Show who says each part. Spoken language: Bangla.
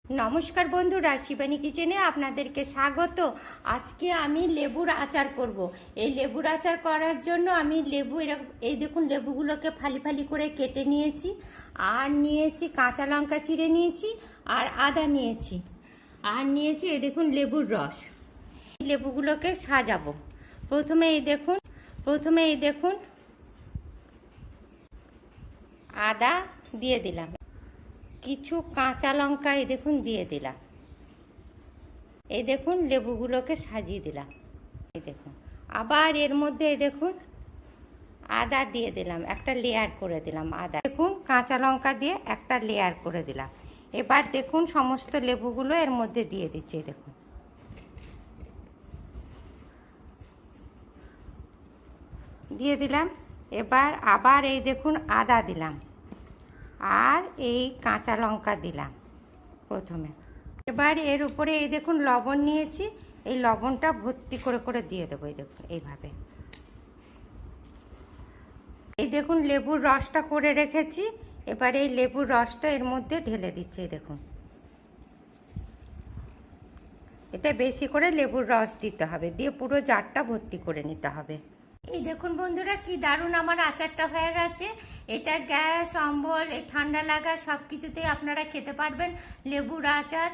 Speaker 1: নমস্কার বন্ধুরা, শিবানী কিচেনে আপনাদেরকে স্বাগত। আজকে আমি লেবুর আচার করব। এই লেবুর আচার করার জন্য আমি এই দেখুন লেবুগুলোকে ফালি ফালি করে কেটে নিয়েছি, আর নিয়েছি কাঁচা লঙ্কা চিড়ে নিয়েছি, আর আদা নিয়েছি, আর নিয়েছি এই দেখুন লেবুর রস। এই লেবুগুলোকে সাজাবো। প্রথমে এই দেখুন আদা দিয়ে দিলাম, কিছু কাঁচা লঙ্কা এই দেখুন দিয়ে দিলাম, এই দেখুন লেবুগুলোকে সাজিয়ে দিলাম, এই দেখুন আবার এর মধ্যে এই দেখুন আদা দিয়ে দিলাম, একটা লেয়ার করে দিলাম আদা, দেখুন কাঁচা লঙ্কা দিয়ে একটা লেয়ার করে দিলাম। এবার দেখুন সমস্ত লেবুগুলো এর মধ্যে দিয়ে দিচ্ছি, দেখুন দিয়ে দিলাম। এবার আবার এই দেখুন আদা দিলাম, আর এই কাঁচা লঙ্কা দিলাম প্রথমে। এবার এর উপরে এই দেখুন লবণ নিয়েছি, এই লবণটা ভর্তি করে করে দিয়ে দেবো, এই দেখুন এইভাবে। এই দেখুন লেবুর রসটা করে রেখেছি, এবার এই লেবুর রসটা এর মধ্যে ঢেলে দিচ্ছি, এই দেখুন। এটা বেশি করে লেবুর রস দিতে হবে, দিয়ে পুরো জারটা ভর্তি করে নিতে হবে। এই দেখুন বন্ধুরা, কি দারুণ আমার আচারটা হয়ে গেছে। এটা গ্যাস, অম্বল, এই ঠান্ডা লাগা সব কিছুতেই আপনারা খেতে পারবেন লেবুর আচার।